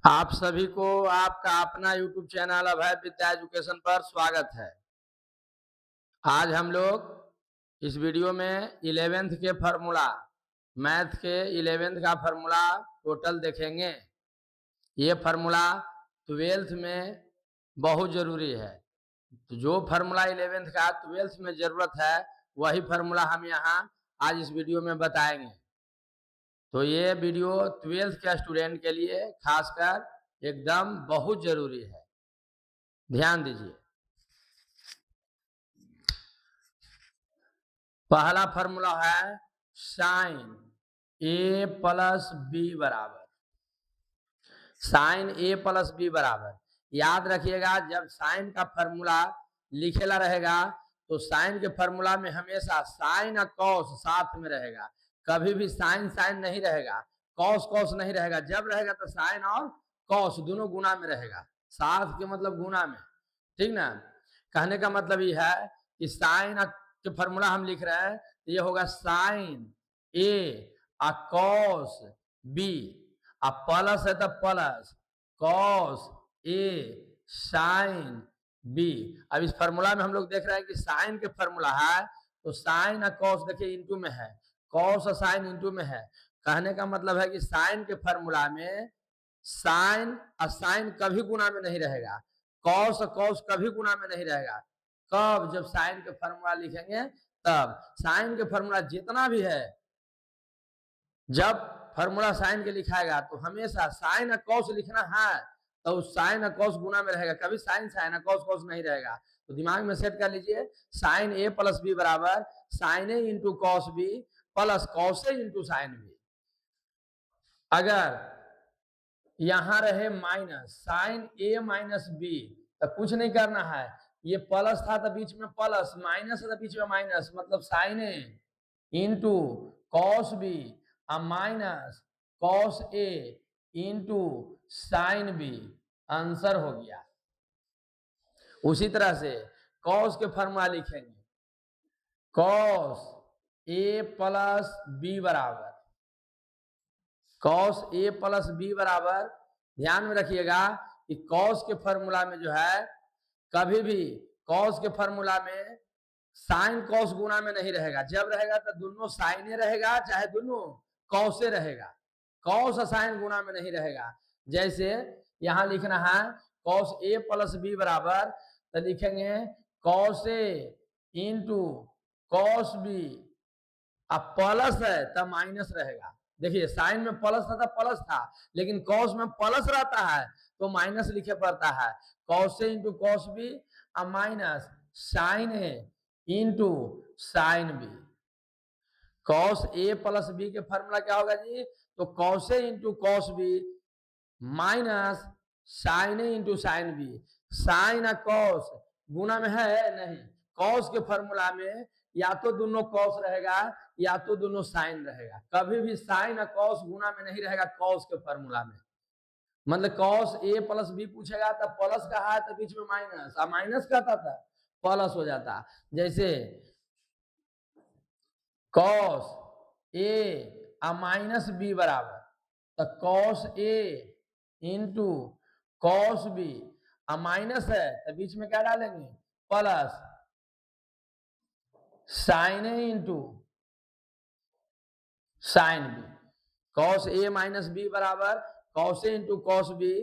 आप सभी को आपका अपना YouTube चैनल अभय विद्या एजुकेशन पर स्वागत है। आज हम लोग इस वीडियो में 11th के फार्मूला, मैथ के 11th का फार्मूला टोटल देखेंगे। ये फार्मूला 12th में बहुत जरूरी है। तो जो फार्मूला 11th का 12th में जरूरत है वही फार्मूला हम यहाँ आज इस वीडियो में बताएंगे। तो ये वीडियो 12th के स्टूडेंट के लिए खासकर एकदम बहुत जरूरी है, ध्यान दीजिए। पहला फार्मूला है साइन ए प्लस बी बराबर, साइन ए प्लस बी बराबर। याद रखिएगा, जब साइन का फार्मूला लिखेला रहेगा तो साइन के फार्मूला में हमेशा साइन और कॉस साथ में रहेगा। कभी भी साइन साइन नहीं रहेगा, कॉस कॉस नहीं रहेगा। जब रहेगा तो साइन और कॉस दोनों गुना में रहेगा, साथ के मतलब गुना में, ठीक ना। कहने का मतलब ये है कि साइन के फार्मूला हम लिख रहे हैं तो ये होगा साइन ए और कॉस बी, अब प्लस है तो प्लस कॉस ए साइन बी। अब इस फार्मूला में हम लोग देख रहे हैं कि साइन के फार्मूला है तो साइन और कॉस देखिए इंटू में है, कॉस और साइन इंटू में है। कहने का मतलब है कि साइन के फार्मूला में साइन और साइन कभी गुना में नहीं रहेगा, कॉस और कॉस कभी गुना में नहीं रहेगा। कब? जब साइन के फार्मूला लिखेंगे तब। साइन के फार्मूला जितना भी है, जब फार्मूला साइन के लिखाएगा तो हमेशा साइन और कॉस लिखना है तो साइन और कॉस गुना में रहेगा, कभी साइन साइन और कॉस कॉस नहीं रहेगा। तो दिमाग में सेट कर लीजिए, साइन ए प्लस बी बराबर sine a into cos b plus cos a into sine b. अगर यहां रहे माइनस साइन ए माइनस बी तो कुछ नहीं करना है, ये प्लस था तो बीच में प्लस, माइनस था तो बीच में माइनस, मतलब sign a into cos b और minus cos a into sine B, answer हो गया। उसी तरह से कॉस के फॉर्मूला लिखेंगे, कॉस ए प्लस बी बराबर, कॉस ए प्लस बी बराबर, ध्यान में रखिएगा कि कॉस के फॉर्मूला में जो है कभी भी कॉस के फॉर्मूला में साइन कॉस गुना में नहीं रहेगा। जब रहेगा तो दोनों साइने रहेगा चाहे दोनों कॉसे रहेगा, कॉस और साइन गुना में नहीं रहेगा। जैसे यहां लिखना है कॉस ए प्लस बी बराबर, तो लिखेंगे cos a into cos B, अब प्लस है तब माइनस रहेगा। देखिए साइन में प्लस था तो प्लस था, लेकिन कॉस में प्लस रहता है तो माइनस लिखे पड़ता है। Cos a into cos b और minus sine a into sine b. Cos a plus b के फॉर्मूला क्या होगा जी? तो cos a into cos b minus sine a into sine b. Sine और कॉस गुना में है नहीं, कॉस के फॉर्मूला में या तो दोनों कॉस रहेगा या तो दोनों साइन रहेगा, कभी भी साइन और कॉस गुना में नहीं रहेगा कॉस के फॉर्मूला में। मतलब कॉस ए प्लस बी पूछेगा तो प्लस का है तो बीच में माइनस, और माइनस कहता था प्लस हो जाता। जैसे कॉस ए माइनस बी बराबर, तो cos a into cos b, minus है तो बीच में क्या डालेंगे? Plus sine a into sine b. Cos A minus B बराबर cos a into cos B,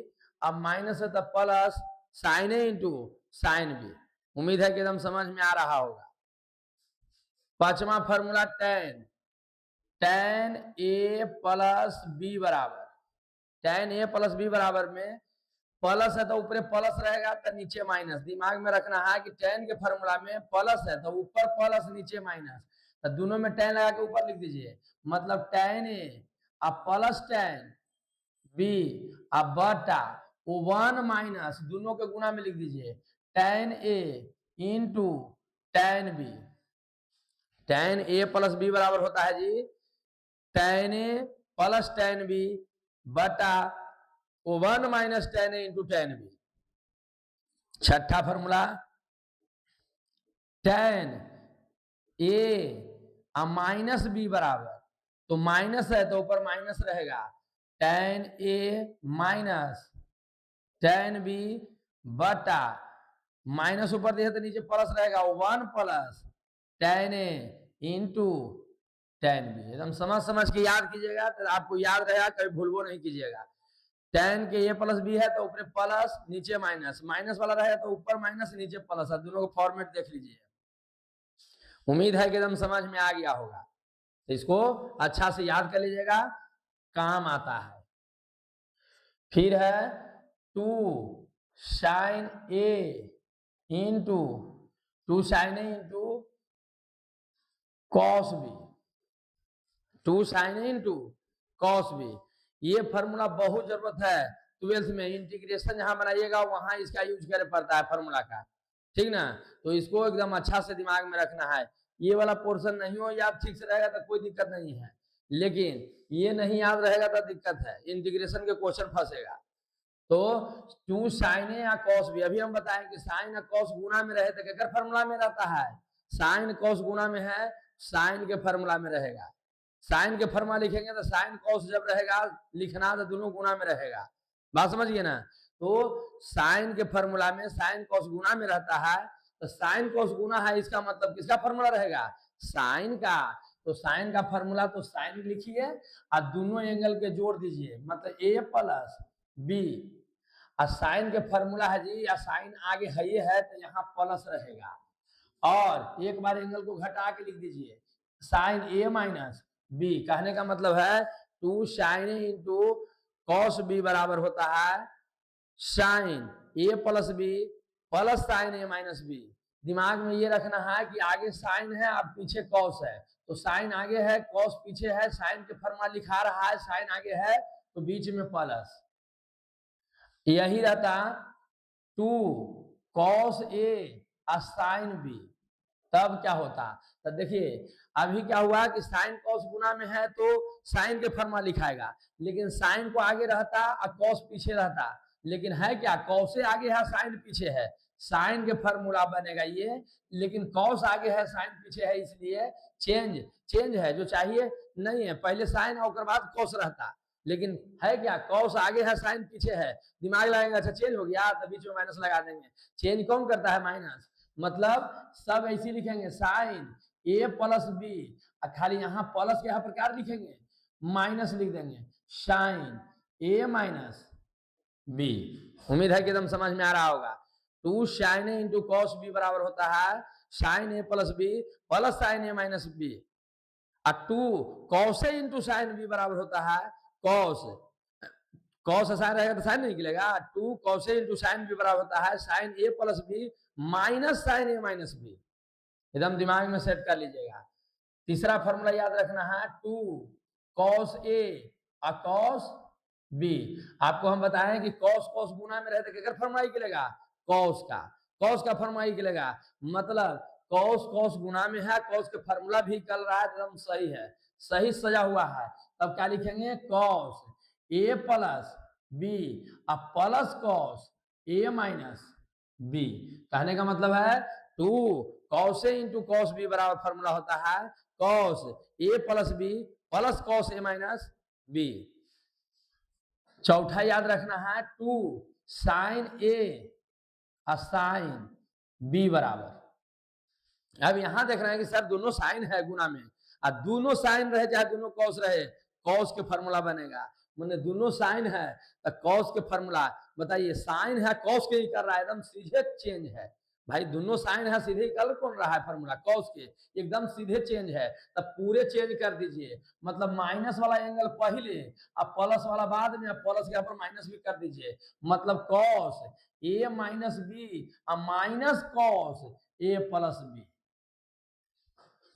अब माइनस है तो plus sine a into sine B. उम्मीद है कि एकदम समझ में आ रहा होगा। पांचवा फॉर्मूला टेन, टेन ए प्लस बी बराबर, टेन ए प्लस बी बराबर में प्लस है तो ऊपर प्लस रहेगा तो नीचे माइनस। दिमाग में रखना है कि टेन के फॉर्मूला में प्लस है तो ऊपर प्लस नीचे माइनस, तो दोनों में टेन लगा के ऊपर लिख दीजिए, मतलब टेन ए अब प्लस टेन बी अब बटा वो वन माइनस दोनों के गुना में लिख दीजिए, टेन ए इंटू टेन बी। टेन ए प्लस बी बराबर होता है जी टेन ए प्लस टेन बी बटा वन माइनस टेन ए इंटू टेन बी। छठा फॉर्मूला टेन ए माइनस बी बराबर, तो माइनस है तो ऊपर माइनस रहेगा, tan A minus tan B बटा माइनस ऊपर दिया तो नीचे प्लस रहेगा 1 plus tan A into tan B। एकदम समझ के याद कीजिएगा तो आपको याद रहेगा, कभी भूलवो नहीं कीजिएगा। tan के A प्लस B है तो ऊपर प्लस नीचे माइनस, माइनस वाला रहेगा तो ऊपर माइनस नीचे प्लस है। दोनों को फॉर्मेट देख लीजिए। उम्मीद है कि एकदम समझ में आ गया होगा, तो इसको अच्छा से याद कर लीजिएगा, काम आता है। फिर है 2 sin A into 2 sin A into cos B, 2 sin A into cos B। ये फॉर्मूला बहुत जरूरत है 12th में, इंटीग्रेशन जहां बनाइएगा वहां इसका यूज करे पड़ता है फॉर्मूला का, ठीक ना। तो इसको एकदम अच्छा से दिमाग में रखना है। ये वाला पोर्शन नहीं हो याद ठीक से रहेगा तो कोई दिक्कत नहीं है, लेकिन ये नहीं याद रहेगा तो दिक्कत है, इंटीग्रेशन के क्वेश्चन फंसेगा। तो 2 sin A या cos B, अभी हम बताएं कि sin या cos गुना में रहे तो केकर फॉर्मूला में रहता है, sin cos गुना में है, sin के फॉर्मूला में रहेगा। साइन के फॉर्मूला लिखेंगे तो साइन कॉस जब रहेगा लिखना तो दोनों गुना में रहेगा, बात समझिए ना। तो साइन के फॉर्मूला में साइन कॉस गुना में रहता है, तो साइन कॉस गुना है, इसका मतलब किसका फॉर्मूला रहेगा, साइन का। तो साइन का फॉर्मूला तो साइन लिखिए और दोनों एंगल के जोड़ दीजिए, मतलब ए प्लस बी। और साइन के फॉर्मूला है जी, या साइन आगे है तो यहाँ प्लस रहेगा, और एक बार एंगल को घटा के लिख दीजिए साइन ए माइनस बी। कहने का मतलब है 2 sin A into cos B बराबर होता है साइन ए प्लस बी प्लस साइन ए माइनस बी। दिमाग में ये रखना है कि आगे साइन है और पीछे कॉस है, तो साइन आगे है कॉस पीछे है, साइन के फॉर्मूला लिखा रहा है, साइन आगे है तो बीच में प्लस। यही रहता 2 cos A साइन बी। तब क्या होता, तो देखिए अभी क्या हुआ कि साइन कॉस गुना में है तो साइन के फॉर्मूला लिखाएगा, लेकिन साइन को आगे रहता और कॉस पीछे रहता, लेकिन है क्या, कॉस आगे है साइन पीछे है, साइन के फॉर्मूला बनेगा ये, लेकिन कॉस आगे है साइन पीछे है, इसलिए चेंज है, जो चाहिए नहीं है, पहले साइन और बाद कॉस रहता, लेकिन है क्या, कॉस आगे है साइन पीछे है, दिमाग लगाएंगे अच्छा चेंज हो गया तो बीच में माइनस लगा देंगे। चेंज कौन करता है, माइनस। मतलब सब ऐसे लिखेंगे साइन ए प्लस बी, खाली यहाँ प्लस के यहाँ पर क्या लिखेंगे, माइनस लिख देंगे, साइन ए माइनस बी। उम्मीद है कि एकदम समझ में आ रहा होगा। 2 sin A into cos B बराबर होता है साइन ए प्लस बी प्लस साइन ए माइनस बी, और 2 cos A into sine B बराबर होता है कॉस साइन रहेगा तो साइन नहीं निकलेगा, 2 cos A into sine B बराबर होता है साइन ए प्लस बी माइनस साइन ए माइनस बी। एकदम दिमाग में सेट कर लीजिएगा। तीसरा फॉर्मूला याद रखना है 2 cos A और cos B। आपको हम बताएं कि cos गुना में रहते क्या फॉर्मूला निकलेगा, cos का फॉर्मूला निकलेगा, मतलब cos गुना में है, cos के फॉर्मूला भी निकल रहा है, एकदम सही है, सही सजा हुआ है। तब क्या लिखेंगे, cos A प्लस B और plus cos A minus B। कहने का मतलब है 2 cos A into cos B बराबर फॉर्मूला होता है cos A plus B plus cos A minus B। चौथा याद रखना है 2 sin A और sin B बराबर। अब यहां देख रहे हैं कि सर दोनों साइन है गुना में, और दोनों साइन रहे चाहे दोनों कॉस रहे, कॉस के फॉर्मूला बनेगा, मैंने दोनों साइन है तो कॉस के फॉर्मूला। बताइए साइन है कॉस के ही कर रहा है, एकदम सीधे चेंज है भाई, दोनों साइन है सीधे कर कौन रहा है फॉर्मूला, कॉस के, एकदम सीधे चेंज है, तब पूरे चेंज कर दीजिए, मतलब माइनस वाला एंगल पहले और प्लस वाला बाद में, प्लस के यहाँ पर माइनस भी कर दीजिए, मतलब कॉस ए माइनस बी और minus cos a plus B.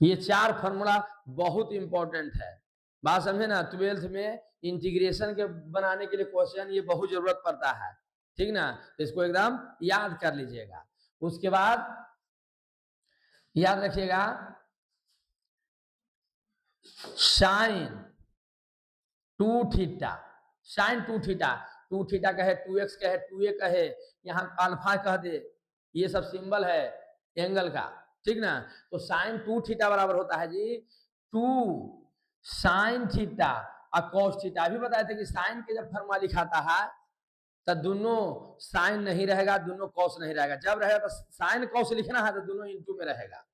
ये 4 फॉर्मूला बहुत इंपॉर्टेंट है, बात समझे ना। 12th में इंटीग्रेशन के बनाने के लिए क्वेश्चन ये बहुत जरूरत पड़ता है, ठीक ना, तो इसको एकदम याद कर लीजिएगा। उसके बाद याद रखिएगा sine 2 theta, sine 2 theta, 2 theta कहे 2x कहे 2a कहे, यहाँ अल्फा कह दे, ये सब सिंबल है एंगल का, ठीक ना। तो साइन 2 थीटा बराबर होता है जी 2 साइन थीटा और cos थीटा। अभी बताए थे कि साइन के जब फॉर्मूला लिखाता है तो दोनों साइन नहीं रहेगा, दोनों कॉस नहीं रहेगा। जब रहेगा तो साइन कॉस लिखना है तो दोनों इंटू में रहेगा।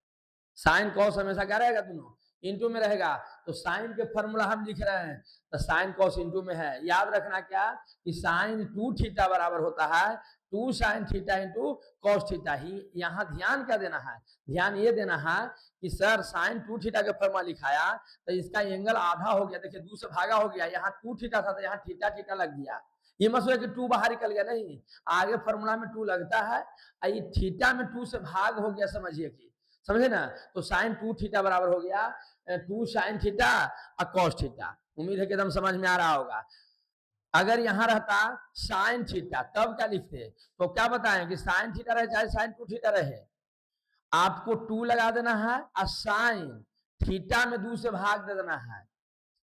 साइन कॉस हमेशा क्या रहेगा, दोनों इंटू में रहेगा। तो साइन के फॉर्मूला हम लिख रहे हैं तो साइन कॉस इंटू में है। याद रखना क्या कि साइन 2 थीटा बराबर होता है 2 sine theta into cos theta ही। यहाँ ध्यान क्या देना है, ध्यान ये देना है कि सर साइन 2 थीटा का फॉर्मूला लिखाया तो इसका एंगल आधा हो गया। देखिए 2 से भागा हो गया, यहाँ 2 थीटा था तो यहाँ थीटा थीटा लग गया। ये मत सोचे कि 2 बाहर निकल गया, नहीं, आगे फॉर्मूला में 2 लगता है, ये थीटा में 2 से भाग हो गया, समझिए कि समझे ना। तो साइन 2 थीटा बराबर हो गया 2 साइन थीटा और कॉस थीटा। उम्मीद है कि एकदम समझ में आ रहा होगा। अगर यहाँ रहता साइन थीटा तब क्या लिखते, तो क्या बताएं कि साइन थीटा रहे चाहे साइन 2 थीटा रहे, आपको 2 लगा देना है और साइन थीटा में 2 से भाग दे देना है।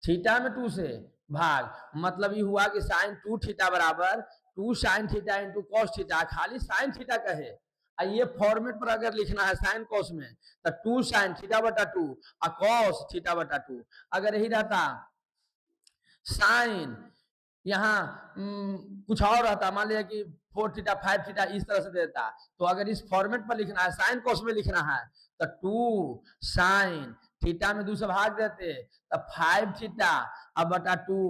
थीटा में 2 से भाग, मतलब ये हुआ कि साइन 2 थीटा बराबर 2 sine theta into cos theta. खाली साइन थीटा कहे, ये फॉर्मेट पर अगर लिखना है साइन कॉस में तो 2 साइन थीटा बटा 2 और कॉस थीटा बटा 2। अगर यही रहता साइन यहाँ कुछ और रहता, मान लिया कि 4 थीटा 5 थीटा इस तरह से देता, तो अगर इस फॉर्मेट पर लिखना है साइन कॉस में लिखना है तो 2 साइन थीटा में 2 से भाग देते तो 5 थीटा अब बटा 2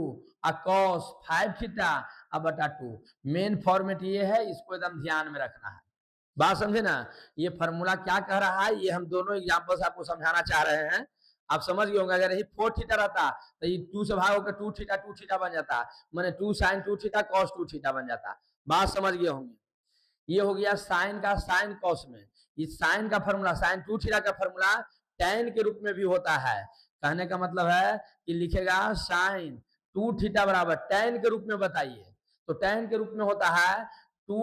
और कॉस 5 थीटा अब बटा 2। मेन फॉर्मेट ये है, इसको एकदम ध्यान में रखना है। बात समझे ना। ये फॉर्मूला क्या कह रहा है, ये हम दोनों एग्जांपल से आपको समझाना चाह रहे हैं। आप समझ गए होंगे। अगर यही 4 थीटा रहता तो ये 2 से भाग होकर 2 थीटा बन जाता, माने 2 साइन 2 थीटा कॉस 2 थीटा बन जाता। बात समझ गए होंगे। ये हो गया साइन का साइन कॉस में। इस साइन का फॉर्मूला साइन 2 थीटा का फॉर्मूला tan के रूप में भी होता है। कहने का मतलब है कि लिखेगा साइन 2 थीटा बराबर tan के रूप में बताइए, तो tan के रूप में होता है 2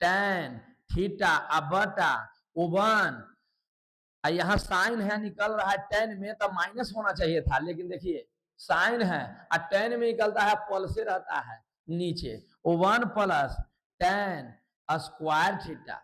tan थीटा बटा 1। यहाँ साइन है निकल रहा है tan में, तो माइनस होना चाहिए था, लेकिन देखिए साइन है और tan में निकलता है प्लस से रहता है नीचे 1 प्लस tan स्क्वायर थीटा।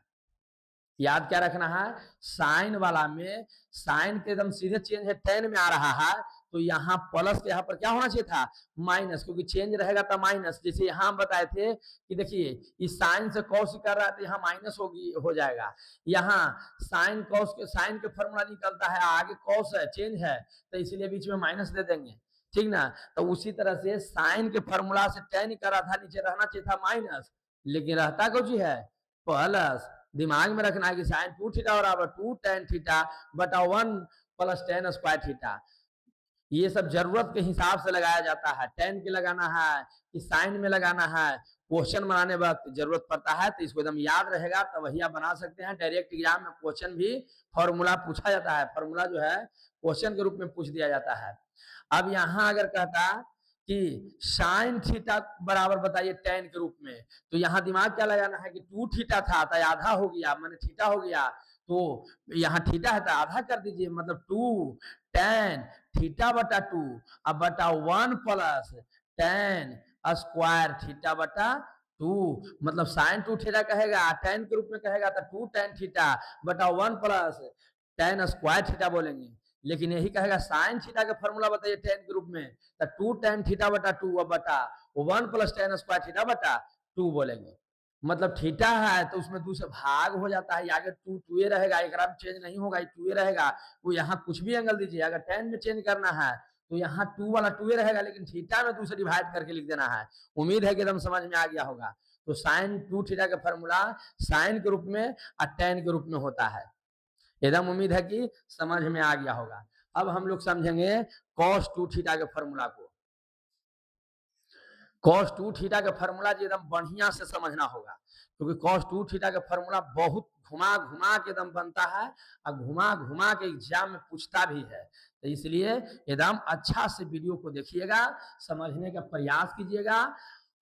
याद क्या रखना है, साइन वाला में साइन के एकदम सीधे चेंज है tan में आ रहा है, तो यहाँ प्लस के यहाँ पर क्या होना चाहिए था माइनस, क्योंकि चेंज रहेगा तो माइनस। जैसे यहाँ बताए थे कि देखिए इस साइन से कॉस कर रहा है तो यहाँ माइनस होगी हो जाएगा। यहाँ साइन कॉस के साइन के फॉर्मूला निकलता है, आगे कॉस है चेंज है तो इसलिए बीच में माइनस दे देंगे, ठीक ना। तो उसी तरह से साइन के फॉर्मूला से tan कर रहा था, नीचे रहना चाहिए था माइनस, लेकिन रहता कुछ है प्लस। दिमाग में रखना है कि साइन 2 थीटा बराबर 2 tan थीटा बटा 1 प्लस tan स्क्वायर थीटा। ये सब जरूरत के हिसाब से लगाया जाता है। tan के लगाना है कि साइन में लगाना है, क्वेश्चन बनाने वक्त जरूरत पड़ता है, तो इसको एकदम याद रहेगा तब वही आप बना सकते हैं। डायरेक्ट एग्जाम में क्वेश्चन भी फॉर्मूला पूछा जाता है, फॉर्मूला जो है क्वेश्चन के रूप में पूछ दिया जाता है। अब यहाँ अगर कहता कि साइन थीटा बराबर बताइए tan के रूप में, तो यहाँ दिमाग क्या लगाना है कि 2 थीटा था तो आधा हो गया, माने थीटा हो गया, तो यहाँ थीटा है तो आधा कर दीजिए, मतलब 2 tan थीटा बटा 2 अब बटा 1 प्लस tan स्क्वायर थीटा बटा 2। मतलब साइन 2 थीटा कहेगा, tan के रूप में कहेगा तो 2 tan थीटा बटा 1 प्लस tan स्क्वायर थीटा बोलेंगे। लेकिन यही कहेगा साइन थीटा का फॉर्मूला बताइए tan के रूप में, तो 2 tan थीटा बटा 2 बटा 1 प्लस tan स्क्वायर थीटा बटा 2 बोलेंगे। मतलब थीटा है तो उसमें 2 से भाग हो जाता है, आगे 2 रहेगा, एक चेंज नहीं होगा, 2 रहेगा। वो यहाँ कुछ भी एंगल दीजिए, अगर tan में चेंज करना है तो यहाँ 2 वाला 2 रहेगा, लेकिन थीटा में 2 से डिवाइड करके लिख देना है। उम्मीद है कि एकदम समझ में आ गया होगा। तो साइन 2 थीटा का फॉर्मूला साइन के रूप में और tan के रूप में होता है। एकदम उम्मीद है कि समझ में आ गया होगा। अब हम लोग समझेंगे cos 2 थीटा के फॉर्मूला को। cos 2 थीटा का फॉर्मूला जी एकदम बढ़िया से समझना होगा, क्योंकि cos 2 थीटा का फॉर्मूला बहुत घुमा घुमा के एकदम बनता है और घुमा घुमा के एग्जाम में पूछता भी है। तो इसलिए एकदम अच्छा से वीडियो को देखिएगा, समझने का प्रयास कीजिएगा।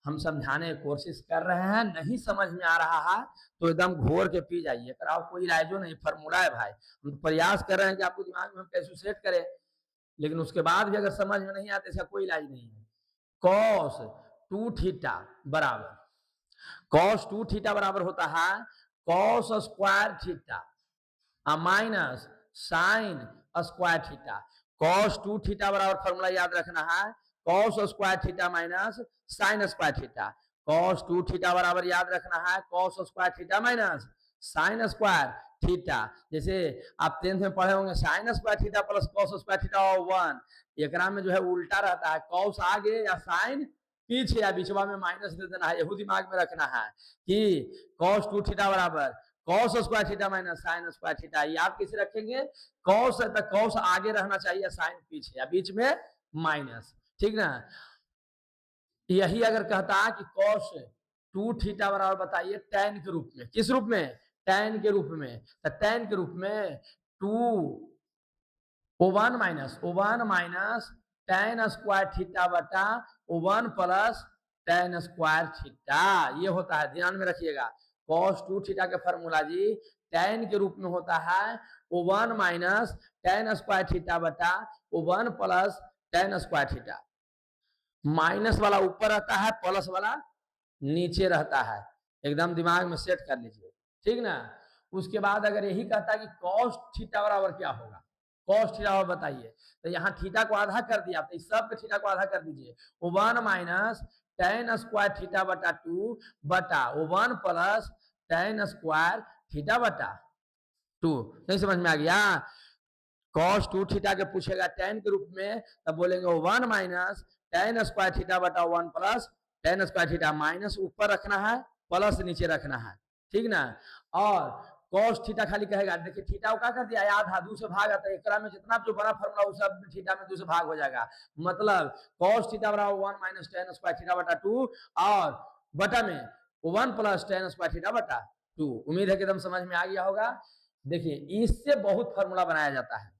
हम समझाने की कोशिश कर रहे हैं, नहीं समझ में आ रहा है तो एकदम घोर के पी जाइए, कराओ कोई इलाजो नहीं, फॉर्मूला है भाई। हम तो प्रयास कर रहे हैं कि आपको दिमाग में हम कैसे सेट करें, लेकिन उसके बाद भी अगर समझ में नहीं आता इसका कोई इलाज नहीं है। cos 2 थीटा बराबर cos 2 थीटा बराबर होता है cos square theta minus sine square theta. cos 2 theta बराबर फॉर्मूला याद रखना है cos square theta minus sine square theta. Cos 2 theta बराबर याद रखना है cos square theta minus sine square theta. जैसे आप 10th में पढ़े होंगे sine square theta plus cos square theta और 1, एकरा में जो है उल्टा रहता है, कॉस आगे या साइन पीछे या बीचवा में माइनस दे देना है, यही दिमाग में रखना है कि cos 2 थीटा बराबर cos square theta minus sine square theta. ये आप किसे रखेंगे, cos है तो cos आगे रहना चाहिए, साइन पीछे या बीच में माइनस, ठीक ना। यही अगर कहता है कि cos 2 थीटा बराबर बताइए tan के रूप में, किस रूप में, tan के रूप में, तो tan के रूप में 2 O1 minus tan square theta बटा O1 plus tan square theta, ये होता है, ध्यान में रखिएगा। cos 2 थीटा के फॉर्मूला जी tan के रूप में होता है O1 minus tan square theta बटा O1 plus tan square theta. Minus वाला ऊपर रहता है, प्लस वाला नीचे रहता है, एकदम दिमाग में सेट कर लीजिए, ठीक ना। उसके बाद अगर यही कहता है कि cos थीटा बराबर क्या होगा, cos थीटा बताइए, तो यहाँ थीटा को आधा कर दिया, तो इस सब के थीटा को आधा कर दीजिए। O1 minus tan square theta बटा 2 बटा O1 plus tan square theta बटा 2। नहीं समझ में आ गया। cos 2 थीटा के पूछेगा tan के रूप में, तब बोलेंगे O1 minus tan square theta बटा 1 plus tan square theta, minus ऊपर रखना है, प्लस नीचे रखना है, ठीक ना। और cos थीटा खाली कहेगा, देखिए थीटा को क्या कर दिया, आधा 2 से भाग आता है, एकरा में जितना जो बड़ा फॉर्मूला उस सब थीटा में 2 से भाग हो जाएगा, मतलब cos थीटा बराबर 1 माइनस tan स्क्वायर थीटा बटा 2 और बटा में 1 प्लस tan स्क्वायर थीटा बटा 2। उम्मीद है कि एकदम समझ में आ गया होगा। देखिए इससे बहुत फॉर्मूला बनाया जाता है,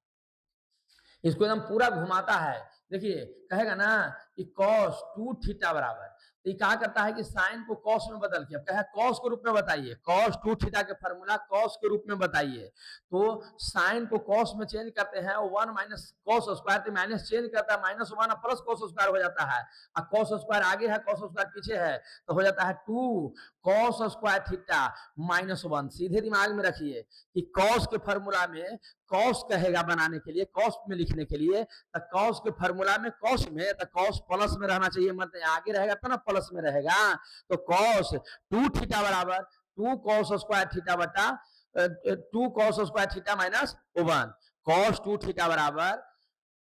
इसको एकदम पूरा घुमाता है। देखिए कहेगा ना कि cos 2 थीटा बराबर, तो ये क्या करता है कि साइन को cos में बदल के, अब कहे cos के रूप में बताइए, cos 2 थीटा के फॉर्मूला cos के रूप में बताइए, तो साइन को cos में चेंज करते हैं, 1 माइनस cos स्क्वायर, तो माइनस चेंज करता है, माइनस 1 प्लस cos स्क्वायर हो जाता है, और cos स्क्वायर आगे है, cos स्क्वायर पीछे है, तो हो जाता है 2 cos स्क्वायर थीटा माइनस 1। सीधे दिमाग में रखिए कि cos के फॉर्मूला में cos कहेगा बनाने के लिए, cos में लिखने के लिए, तो cos के फॉर्मूला में cos में, तो cos प्लस में रहना चाहिए, मतलब आगे रहेगा तो ना प्लस में रहेगा, तो cos 2 थीटा बराबर 2 cos स्क्वायर थीटा बटा 2 cos square theta minus 1, cos 2 theta बराबर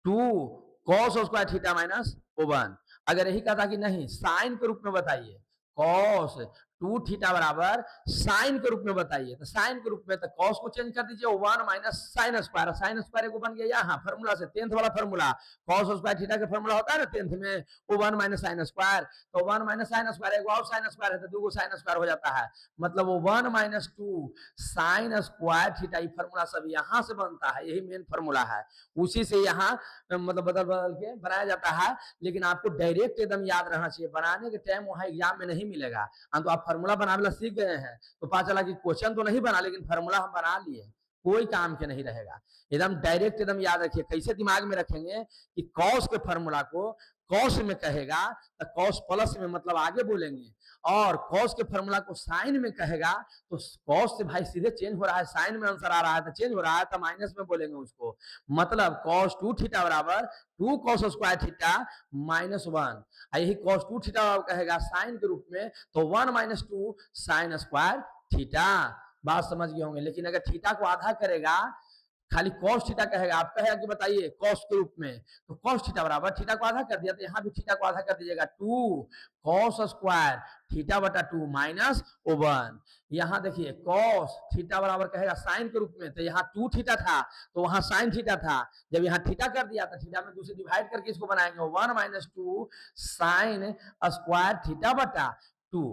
2 cos स्क्वायर थीटा माइनस 1। अगर यही कहा था कि नहीं साइन के रूप में बताइए, cos 2 थीटा बराबर साइन के रूप में बताइए, तो साइन के रूप में तो cos को चेंज कर दीजिए, 1 minus sine square, sine square को बन गया यहाँ फॉर्मूला से, 10th वाला फॉर्मूला, cos स्क्वायर थीटा का फॉर्मूला होता है ना 10th में, 1 माइनस साइन स्क्वायर, तो 1 माइनस साइन स्क्वायर, एक और साइन स्क्वायर है तो 2 साइन स्क्वायर हो जाता है, मतलब 1 माइनस 2 साइन स्क्वायर थीटा। ये फॉर्मूला सब यहाँ से बनता है, यही मेन फॉर्मूला है, उसी से यहाँ मतलब बदल बदल के बनाया जाता है। लेकिन आपको डायरेक्ट एकदम याद रहना चाहिए, बनाने के टाइम वहां एग्जाम में नहीं मिलेगा। तो आप फार्मूला बनाना सीख गए हैं तो पता चला कि क्वेश्चन तो नहीं बना, लेकिन फार्मूला हम बना लिए, कोई काम के नहीं रहेगा। एकदम डायरेक्ट एकदम याद रखिए, कैसे दिमाग में रखेंगे कि कॉस के फार्मूला को कॉस में कहेगा तो कॉस प्लस में मतलब आगे बोलेंगे, और कॉस के फार्मूला को साइन में कहेगा तो कॉस से भाई सीधे चेंज हो रहा है, साइन में आंसर आ रहा है तो चेंज हो रहा है, तो माइनस में बोलेंगे उसको, मतलब cos 2 थीटा बराबर 2 cos स्क्वायर थीटा माइनस 1। यही cos 2 थीटा कहेगा साइन के रूप में, तो 1 माइनस 2 साइन स्क्वायर थीटा। बात समझ गए होंगे। लेकिन अगर थीटा को आधा करेगा, खाली cos थीटा कहेगा, आप कहेगा कि बताइए cos के रूप में, तो cos थीटा बराबर थीटा को आधा कर दिया, तो यहाँ भी थीटा को आधा कर दीजिएगा, 2 cos स्क्वायर थीटा बटा 2 माइनस 1। यहाँ देखिए cos थीटा बराबर कहेगा साइन के रूप में, तो यहाँ 2 थीटा था तो वहां साइन थीटा था, जब यहाँ थीटा कर दिया तो थीटा में 2 से डिवाइड करके इसको बनाएंगे, 1 माइनस 2 साइन स्क्वायर थीटा बटा 2।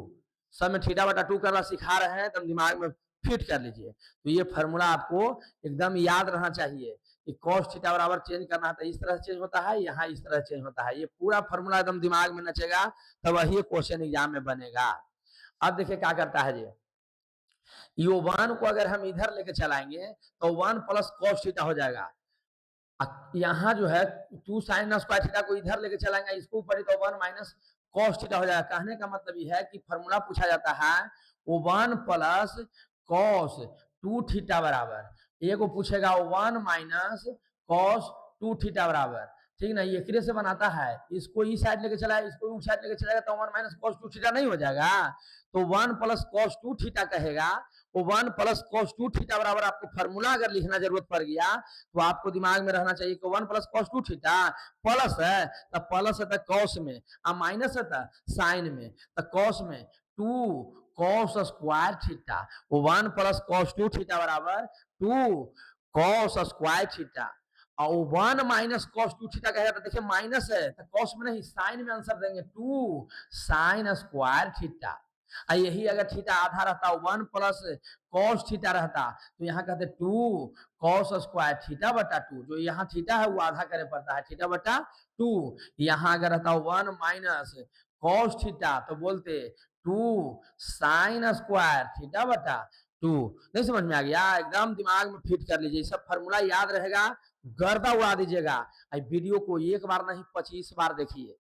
सब में थीटा बटा 2 करना सिखा रहे हैं, तब दिमाग में फिट कर लीजिए। तो ये फॉर्मूला आपको एकदम याद रहना चाहिए कि cos थीटा बराबर चेंज करना है तो इस तरह से चेंज होता है, यहाँ इस तरह से चेंज होता है। ये पूरा फॉर्मूला एकदम दिमाग में नचेगा, तब वही क्वेश्चन एग्जाम में बनेगा। अब देखिए क्या करता है ये 1 को अगर हम इधर लेके चलाएंगे तो 1 प्लस cos थीटा हो जाएगा। यहाँ जो है 2 साइन स्क्वायर थीटा को इधर लेके चलाएंगे, इसको ऊपर, तो 1 माइनस cos थीटा हो जाएगा। कहने का मतलब ये है कि फॉर्मूला पूछा जाता है 1 प्लस cos 2 थीटा बराबर, ये को पूछेगा 1 माइनस cos 2 थीटा बराबर, ठीक ना, ये एकरे से बनाता है, इसको इस साइड लेके चला, इसको उस साइड लेके चलाएगा तो 1 माइनस cos 2 थीटा नहीं हो जाएगा। तो 1 प्लस cos 2 थीटा कहेगा, वो 1 प्लस cos 2 थीटा बराबर आपको फार्मूला अगर लिखना जरूरत पड़ गया तो आपको दिमाग में रहना चाहिए कि 1 प्लस cos 2 थीटा प्लस है तो प्लस है तो cos में, और माइनस है तो साइन में, तो cos में 2 cos square theta, 1 plus cos 2 theta बराबर 2 cos स्क्वायर थीटा, और 1 माइनस cos 2 थीटा कहेगा तो देखिए माइनस है तो cos में नहीं साइन में आंसर देंगे 2 साइन स्क्वायर थीटा। यही अगर थीटा आधा रहता 1 प्लस cos थीटा रहता तो यहाँ कहते 2 cos स्क्वायर थीटा बटा 2, जो यहाँ थीटा है वो आधा करे पड़ता है, थीटा बटा 2। यहाँ अगर रहता 1 माइनस cos थीटा तो बोलते 2 साइन स्क्वायर थीटा बटा 2। नहीं समझ में आ गया? एकदम दिमाग में फिट कर लीजिए, सब फॉर्मूला याद रहेगा, गर्दा उड़ा दीजिएगा। वीडियो को एक बार नहीं 25 बार देखिए,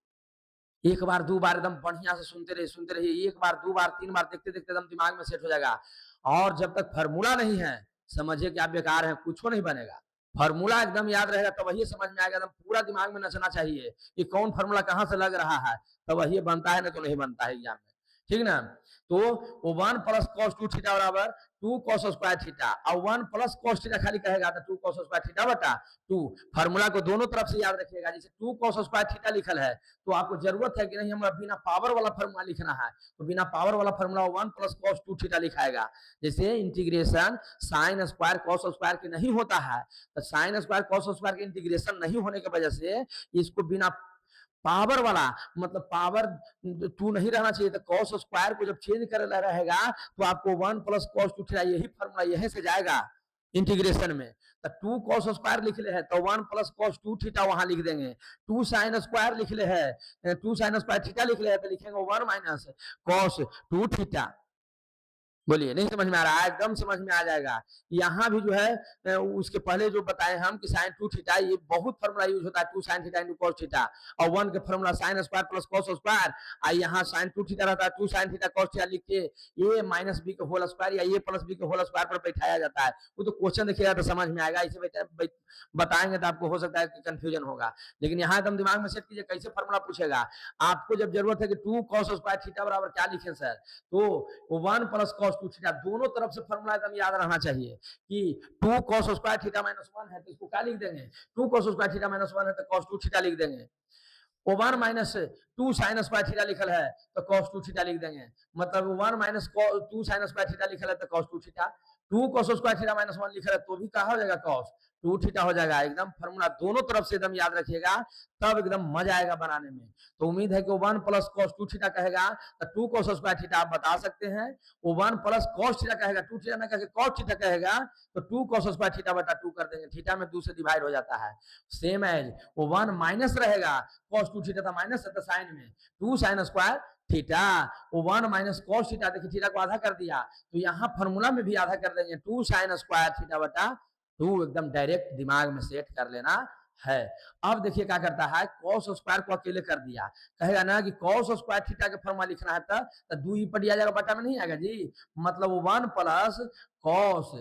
एक बार दो बार एकदम बढ़िया से सुनते रहिए, एक बार दो बार तीन बार देखते देखते एकदम दिमाग में सेट हो जाएगा। और जब तक फार्मूला नहीं है समझिए कि आप बेकार हैं, कुछ नहीं बनेगा। फार्मूला एकदम याद रहेगा तब वही समझ में आएगा, एकदम पूरा दिमाग में नचना चाहिए कि कौन फार्मूला कहाँ से लग रहा है, तब वही बनता है, नहीं तो नहीं बनता है एग्जाम में, ठीक ना। तो वो 1 प्लस cos 2 थीटा बराबर 2 cos स्क्वायर थीटा, और 1 प्लस cos थीटा खाली कहेगा तो 2 cos स्क्वायर थीटा बटा 2। फार्मूला को दोनों तरफ से याद रखिएगा, जैसे 2 cos स्क्वायर थीटा लिखल है तो आपको जरूरत है कि नहीं हमें बिना पावर वाला फार्मूला लिखना है, तो बिना पावर वाला फार्मूला 1 प्लस cos 2 थीटा लिखाएगा। जैसे integration sine square cos square के नहीं होता है, तो साइन स्क्वायर cos स्क्वायर के इंटीग्रेशन नहीं होने की वजह से इसको बिना पावर वाला, मतलब पावर 2 नहीं रहना चाहिए, तो cos स्क्वायर को जब चेंज कर रहेगा तो आपको 1 प्लस cos 2 थीटा, यही फार्मूला यहीं से जाएगा इंटीग्रेशन में। तो 2 cos स्क्वायर लिख ले है तो 1 प्लस cos 2 थीटा वहां लिख देंगे, 2 साइन स्क्वायर लिख ले है 2 साइन स्क्वायर थीटा लिख ले है तो लिखेंगे 1 माइनस cos 2 थीटा। बोलिए, नहीं समझ में आ रहा है? एकदम समझ में आ जाएगा। यहाँ भी जो है उसके पहले जो बताए हम कि साइन 2 थीटा, ये बहुत फार्मूला यूज होता है, 2 sine theta into cos theta, और 1 के formula sine square plus cos square, और यहाँ साइन 2 थीटा रहता है 2 साइन थीटा cos थीटा लिख के ए माइनस बी के होल स्क्वायर या ए प्लस बी के होल स्क्वायर पर बैठाया जाता है। वो तो क्वेश्चन देखिएगा तो समझ में आएगा, इसे बताएंगे तो आपको हो सकता है कि कंफ्यूजन होगा, लेकिन यहाँ एकदम दिमाग में सेट कीजिए कैसे फार्मूला पूछेगा। आपको जब जरूरत है कि 2 cos स्क्वायर थीटा बराबर क्या लिखे सर, तो 1 प्लस cos 2 थीटा, दोनों तरफ से फार्मूला एकदम याद रहना चाहिए कि 2 cos स्क्वायर थीटा माइनस 1 है तो इसको क्या लिख देंगे, 2 cos स्क्वायर थीटा माइनस 1 है तो cos 2 थीटा लिख देंगे। 1 माइनस 2 साइन स्क्वायर थीटा लिखल है तो cos 2 थीटा लिख देंगे, मतलब 1 माइनस 2 साइन स्क्वायर थीटा लिखल है तो cos 2 theta, 2 cos square theta minus 1 लिखल है तो भी कहा हो जाएगा cos 2 थीटा हो जाएगा। एकदम फार्मूला दोनों तरफ से एकदम याद रखिएगा, तब एकदम मजा आएगा बनाने में। तो उम्मीद है कि 1 प्लस cos 2 थीटा कहेगा तो 2 cos स्क्वायर थीटा आप बता सकते हैं, वो 1 प्लस cos थीटा कहेगा 2 थीटा ना कहे cos थीटा कहेगा तो 2 cos स्क्वायर थीटा बटा 2 कर देंगे, थीटा में 2 से डिवाइड हो जाता है। सेम एज वो 1 माइनस रहेगा cos 2 थीटा था माइनस है तो साइन में 2 साइन स्क्वायर थीटा, वो 1 माइनस cos थीटा, देखिए थीटा को आधा कर दिया तो यहाँ फार्मूला में भी आधा कर देंगे 2 साइन स्क्वायर थीटा बटा 2, एकदम डायरेक्ट दिमाग में सेट कर लेना है। अब देखिए क्या करता है, cos स्क्वायर को अकेले कर दिया, कहेगा ना कि cos स्क्वायर थीटा के फॉर्मूला लिखना है तो 2 ही पड़ जाएगा, बटा में नहीं आएगा जी, मतलब 1 प्लस cos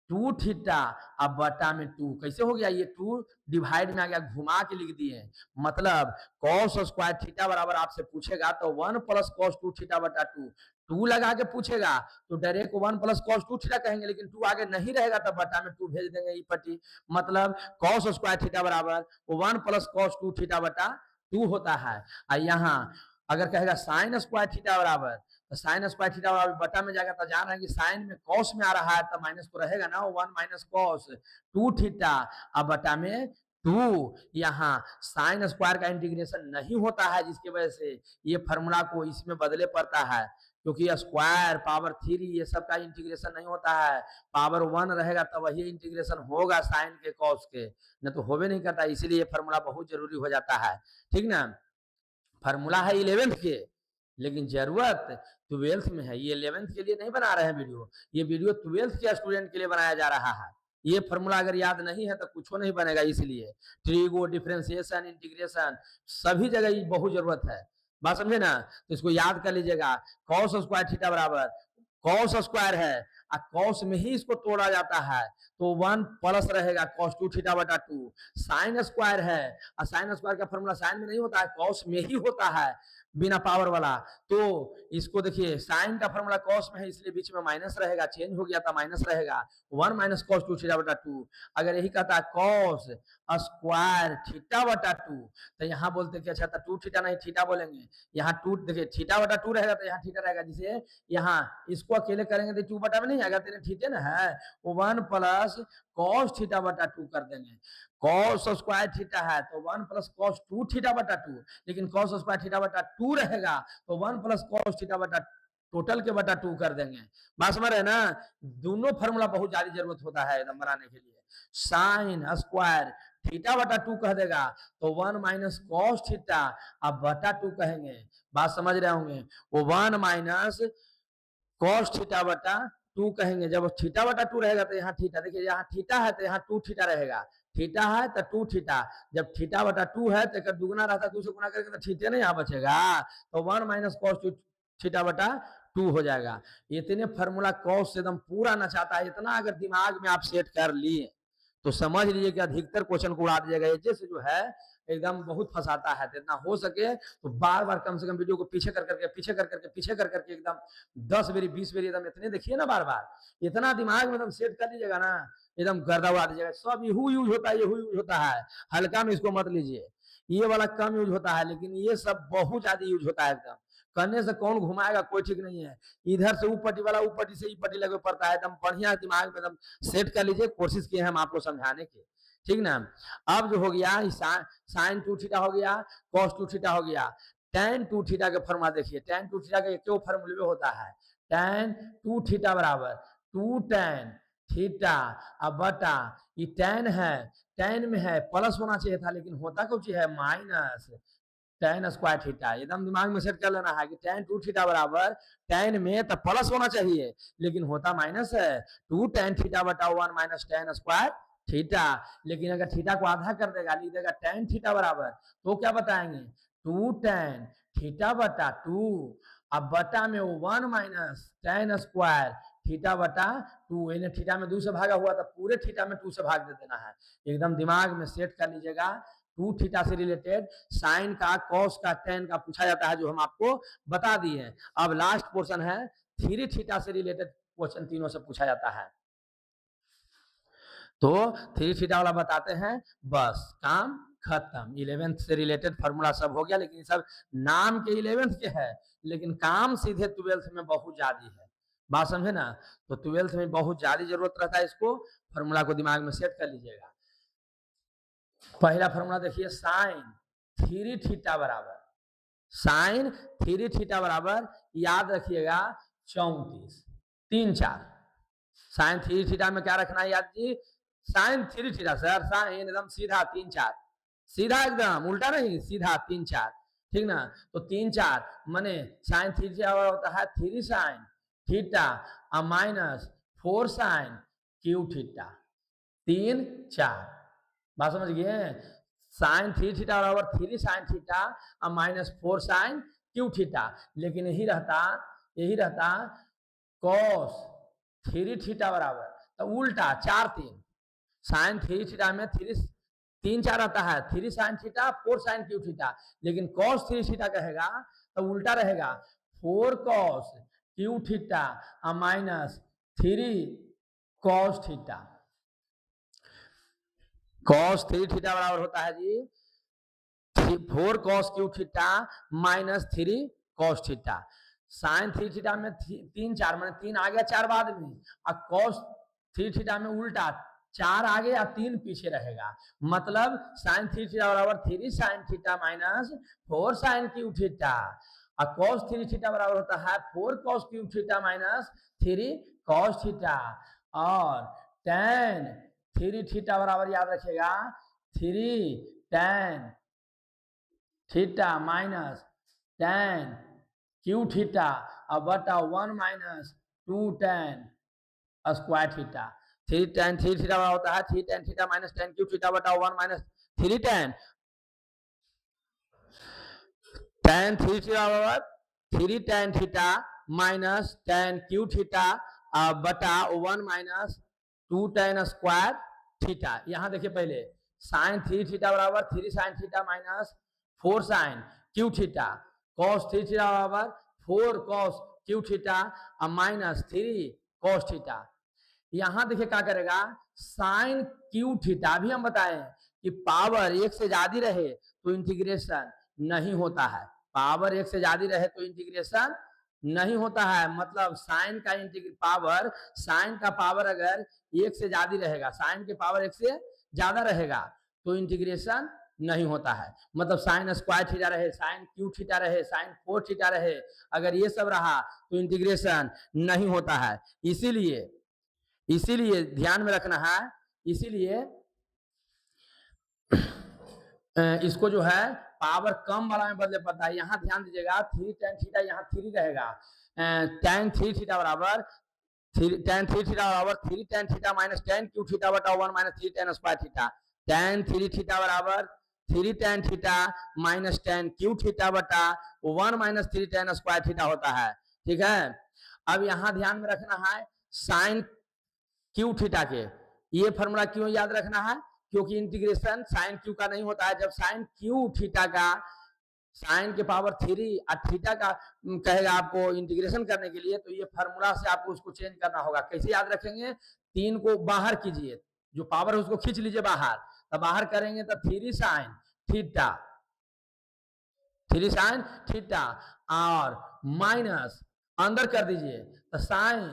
2 थीटा अब बटा में 2, कैसे हो गया, ये 2 डिवाइड में आ गया, घुमा के लिख दिए, मतलब cos स्क्वायर थीटा बराबर आपसे पूछेगा तो 1 प्लस cos 2 थीटा बटा 2, 2 लगा के पूछेगा तो डायरेक्ट 1 प्लस cos 2 थीटा कहेंगे, लेकिन 2 आगे नहीं रहेगा तो बटा में 2 भेज देंगे ई पट्टी, मतलब cos स्क्वायर थीटा बराबर 1 प्लस cos 2 थीटा बटा 2 होता है। यहाँ अगर कहेगा साइन स्क्वायर थीटा बराबर, तो साइन स्क्वायर थीटा बराबर बटा में जाएगा तो जान रहे हैं कि साइन में cos में आ रहा है तो माइनस तो रहेगा ना, 1 माइनस cos 2 थीटा अब बटा में 2, यहाँ साइन स्क्वायर का इंटीग्रेशन नहीं होता है जिसकी वजह से ये फार्मूला को इसमें बदले पड़ता है, क्योंकि स्क्वायर पावर 3 ये सब का इंटीग्रेशन नहीं होता है, पावर 1 रहेगा तब वही इंटीग्रेशन होगा साइन के cos के, न तो होवे नहीं करता, इसीलिए फार्मूला बहुत जरूरी हो जाता है, ठीक ना। फार्मूला है 11th के, लेकिन जरूरत 12th में है, ये 11th के लिए नहीं बना रहे हैं वीडियो, ये वीडियो 12th के स्टूडेंट के लिए बनाया जा रहा है। ये फार्मूला अगर याद नहीं है तो कुछ नहीं बनेगा, इसलिए ट्रिगो डिफरेंशिएशन इंटीग्रेशन सभी जगह बहुत जरूरत है, बात समझे ना। तो इसको याद कर लीजिएगा, cos स्क्वायर थीटा बराबर cos स्क्वायर है कॉस में ही इसको तोड़ा जाता है, तो 1 प्लस रहेगा कॉस 2 थीटा बटा 2। साइन स्क्वायर है, और साइन स्क्वायर का फॉर्मूला साइन में नहीं होता है, कॉस में ही होता है, बिना पावर वाला। तो इसको देखिए, साइन का फॉर्मूला कॉस में है, इसलिए बीच में माइनस रहेगा, चेंज हो गया था, माइनस रहेगा, 1 माइनस कॉस 2 थीटा बटा 2। अगर यही कहता है कॉस स्क्वायर थीटा बटा 2, तो यहाँ बोलते कि अच्छा 2 थीटा नहीं थीटा बोलेंगे, यहाँ 2 देखिए थीटा बटा 2 रहेगा तो यहाँ थीटा रहेगा, जिसे यहाँ इसको अकेले करेंगे तो 2 बटा में नहीं आएगा, तेरे थीटे ना है, वो 1 प्लस कॉस थीटा बटा 2 कर देंगे। कॉस स्क्वायर थीटा है तो 1 प्लस कॉस 2 थीटा बटा 2, लेकिन कॉस स्क्वायर थीटा बटा 2 रहेगा तो 1 प्लस कॉस थीटा बटा टोटल के बटा 2 कर देंगे। बात समझ रहे ना, दोनों फॉर्मूला बहुत ज्यादा जरूरत होता है एकदम बनाने के लिए। साइन स्क्वायर थीटा बटा 2 कह देगा तो 1 माइनस कॉस थीटा अब बटा 2 कहेंगे। बात समझ रहे होंगे, वो 1 माइनस कॉस थीटा बटा 2 कहेंगे। जब थीटा बटा 2 रहेगा तो यहाँ थीटा, देखिए यहाँ थीटा है तो यहाँ 2 थीटा रहेगा, थीटा है तो 2 थीटा, जब थीटा बटा 2 है तो अगर दुगुना रहता तो उसे गुना करके तो थीटे नहीं यहाँ बचेगा, तो 1 माइनस कॉस 2 थीटा बटा 2 हो जाएगा। इतने फॉर्मूला कॉस से एकदम पूरा नचाता है, इतना अगर दिमाग में आप सेट कर लिए तो समझ लीजिए कि अधिकतर क्वेश्चन को उड़ा दीजिएगा। ये जैसे जो है एकदम बहुत फंसाता है, तो इतना हो सके तो बार बार कम से कम वीडियो को पीछे कर करके एकदम 10 बेरी 20 बेरी एकदम इतने देखिए ना, बार बार इतना दिमाग में एकदम सेट कर लीजिएगा ना, एकदम गर्दा उड़ा दीजिएगा। सब यहू यूज होता है, यहू यूज होता है, हल्का में इसको मत लीजिए, ये वाला कम यूज होता है, लेकिन ये सब बहुत ज्यादा यूज होता है एकदम। करने से कौन घुमाएगा कोई ठीक नहीं है, इधर से ऊपटी वाला ऊपटी से ई पट्टी लगे पड़ता है, एकदम बढ़िया दिमाग में एकदम सेट कर लीजिए। कोशिश किए हम आपको समझाने की, ठीक ना। अब जो हो गया साइन 2 थीटा हो गया, कॉस 2 थीटा हो गया, tan 2 थीटा के फॉर्मूला देखिए, tan 2 थीटा के क्यों फॉर्मूले में होता है, tan 2 थीटा बराबर 2 tan थीटा अब बटा, ये tan है, tan में है प्लस होना चाहिए था, लेकिन होता कुछ है माइनस tan स्क्वायर थीटा। एकदम दिमाग में सेट कर लेना है कि tan 2 थीटा बराबर tan में तो प्लस होना चाहिए, लेकिन होता माइनस है, 2 tan थीटा बटा 1 माइनस tan स्क्वायर थीटा। लेकिन अगर थीटा को आधा कर देगा, लिख देगा tan थीटा बराबर, तो क्या बताएंगे 2 tan थीटा बटा 2, अब बटा में 1 माइनस tan स्क्वायर थीटा बटा 2, इन्हें थीटा में 2 से भागा हुआ था, पूरे थीटा में 2 से भाग दे देना है। एकदम दिमाग में सेट कर लीजिएगा। 2 थीटा से रिलेटेड साइन का, कॉस का, tan का पूछा जाता है, जो हम आपको बता दिए। अब लास्ट पोर्शन है 3 थीटा से रिलेटेड क्वेश्चन, तीनों से पूछा जाता है, तो 3 थीटा वाला बताते हैं, बस काम खत्म। 11th से रिलेटेड फॉर्मूला सब हो गया, लेकिन सब नाम के 11th के है, लेकिन काम सीधे 12th में बहुत ज्यादा है। बात समझे ना, तो 12th में बहुत ज्यादा जरूरत रहता है, इसको फॉर्मूला को दिमाग में सेट कर लीजिएगा। पहला फॉर्मूला देखिए, साइन 3 थीटा बराबर, साइन 3 थीटा बराबर याद रखिएगा 34 3 4। साइन 3 थीटा में क्या रखना है याद जी, साइन 3 थीटा सर, साइन एकदम सीधा 3 4, सीधा एकदम उल्टा नहीं, सीधा 3 4, ठीक ना। तो 3 4 माने साइन 3 थीटा होता है 3 sine theta minus 4 sine cube theta, 3 4। बात समझ गए, साइन 3 थीटा बराबर 3 साइन थीटा और माइनस 4 साइन क्यू थीटा। लेकिन यही रहता कॉस 3 थीटा बराबर, तो उल्टा 4 3, साइन 3 थीटा में 3 4 आता है, 3 sine theta 4 sine cube theta, लेकिन कॉस 3 थीटा कहेगा तो उल्टा रहेगा 4 कॉस क्यू थीटा और minus 3 cos theta. Cos 3 theta बराबर होता है जी 4 cos cube theta minus 3 cos theta. Sine 3 theta में 3 4 माने 3 आ गया 4 बाद में, और कॉस 3 थीटा में उल्टा 4 आगे या 3 पीछे रहेगा, मतलब साइन 3 थीटा बराबर 3 sine theta minus 4 sine cube theta, और कॉस 3 थीटा बराबर होता है 4 cos cube theta minus 3 cos theta. और tan 3 थीटा बराबर याद रखिएगा 3 tan theta minus tan cube theta और बटा 1 माइनस 2 tan square theta. 3 tan 3 theta बराबर होता है 3 tan theta minus tan cube theta बटा 1 माइनस 3 tan 3 थीटा बराबर 3 tan theta minus tan cube theta बटा 1 माइनस 2 tan स्क्वायर थीटा। यहाँ देखिए पहले साइन 3 थीटा बराबर 3 sine theta minus 4 sine cube theta, cos 3 theta बराबर 4 cos cube theta minus 3 cos theta. यहाँ देखिए क्या करेगा, साइन क्यू थीटा, अभी हम बताए कि पावर एक से ज्यादा रहे तो इंटीग्रेशन नहीं होता है, पावर एक से ज्यादा रहे तो इंटीग्रेशन नहीं होता है। मतलब साइन का पावर, साइन का पावर अगर एक से ज्यादा रहेगा, साइन के पावर एक से ज्यादा रहेगा तो इंटीग्रेशन नहीं होता है। मतलब साइन स्क्वायर थीटा रहे, साइन क्यू थीटा रहे, साइन 4 थीटा रहे, अगर ये सब रहा तो इंटीग्रेशन नहीं होता है। इसीलिए ध्यान में रखना है, इसीलिए इसको जो है पावर कम वाला में बदले पड़ता है। यहाँ ध्यान दीजिएगा 3 tan थीटा, यहाँ 3 रहेगा, tan 3 थीटा बराबर 3 tan 3 थीटा बराबर 3 tan theta minus tan cube theta बटा 1 minus 3 tan square theta. tan 3 theta बराबर 3 tan theta minus tan cube theta बटा 1 माइनस 3 tan स्क्वायर थीटा होता है। ठीक है, अब यहाँ ध्यान में रखना है साइन क्यू थीटा के, ये फॉर्मूला क्यों याद रखना है, क्योंकि इंटीग्रेशन साइन क्यू का नहीं होता है। जब साइन क्यू थीटा का, साइन के पावर 3 और थीटा का कहेगा आपको इंटीग्रेशन करने के लिए, तो ये फार्मूला से आपको उसको चेंज करना होगा। कैसे याद रखेंगे, 3 को बाहर कीजिए, जो पावर है उसको खींच लीजिए बाहर, तब बाहर करेंगे तो 3 साइन थीटा, 3 साइन थीटा और माइनस अंदर कर दीजिए तो साइन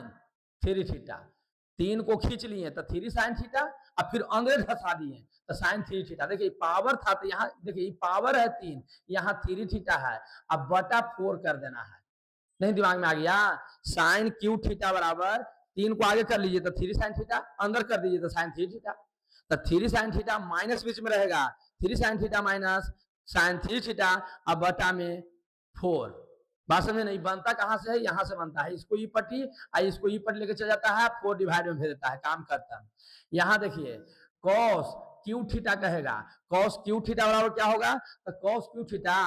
3 थीटा। 3 को खींच लिए तो 3 साइन थीटा और फिर अंदर धसा दिए तो साइन 3 थीटा। देखिए पावर था तो यहाँ देखिए पावर है 3, यहाँ 3 थीटा है, अब बटा 4 कर देना है। नहीं दिमाग में आ गया, साइन क्यू थीटा बराबर 3 को आगे कर लीजिए तो 3 साइन थीटा, अंदर कर दीजिए तो साइन 3 थीटा, तो 3 साइन थीटा माइनस बीच में रहेगा, 3 sine theta minus sine 3 theta अब बटा में 4। बात समझे नहीं, बनता कहां से है, यहां से बनता है, इसको ई पट्टी इसको ई पट्टी लेके चल जाता है, 4 डिवाइड में भेज देता है, काम करता है। यहाँ देखिए कॉस क्यू थीटा कहेगा, कॉस क्यू थीटा बराबर क्या होगा, तो कॉस क्यू थीटा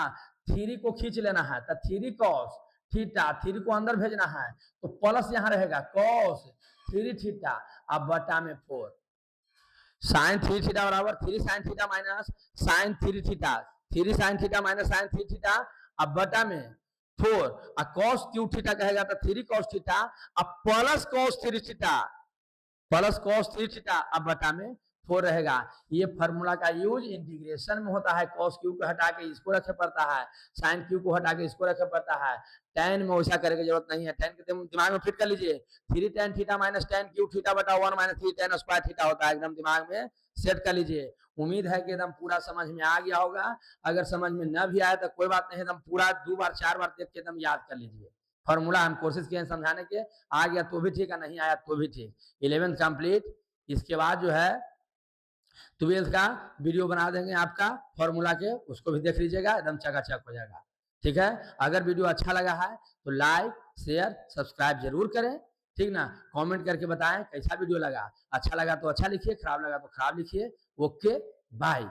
3 को खींच लेना है तो 3 कॉस थीटा, 3 को अंदर भेजना है तो प्लस यहाँ रहेगा कॉस 3 थीटा अब बटा में 4। साइन 3 थीटा बराबर 3 sine theta minus sine 3 theta, 3 sine theta minus sine 3 theta अब बटा में 4 और कॉस क्यू थीटा कहेगा तो 3 कॉस थीटा अब plus cos 3 theta, plus cos 3 theta अब बटा में 4 रहेगा। ये फार्मूला का यूज इंटीग्रेशन में होता है, कॉस क्यू को हटा के इसको रखे पड़ता है, साइन क्यू को हटा के इसको रखे पड़ता है। tan में वैसा करने की जरूरत नहीं है, tan के दिमाग में फिट कर लीजिए, 3 tan theta minus tan cube theta बटा 1 माइनस 3 tan स्क्वायर थीटा होता है, एकदम दिमाग में सेट कर लीजिए। उम्मीद है कि एकदम पूरा समझ में आ गया होगा, अगर समझ में न भी आया तो कोई बात नहीं, एकदम पूरा 2 बार 4 बार देख के एकदम याद कर लीजिए। फॉर्मूला हम कोशिश किए समझाने के, आ गया तो भी ठीक है, नहीं आया तो भी ठीक। 11th कंप्लीट, इसके बाद जो है 12th का वीडियो बना देंगे आपका फॉर्मूला के, उसको भी देख लीजिएगा, एकदम चकाचक हो जाएगा। ठीक है, अगर वीडियो अच्छा लगा है तो लाइक शेयर सब्सक्राइब जरूर करें, ठीक ना। कमेंट करके बताएं कैसा वीडियो लगा, अच्छा लगा तो अच्छा लिखिए, खराब लगा तो खराब लिखिए। Okay bye.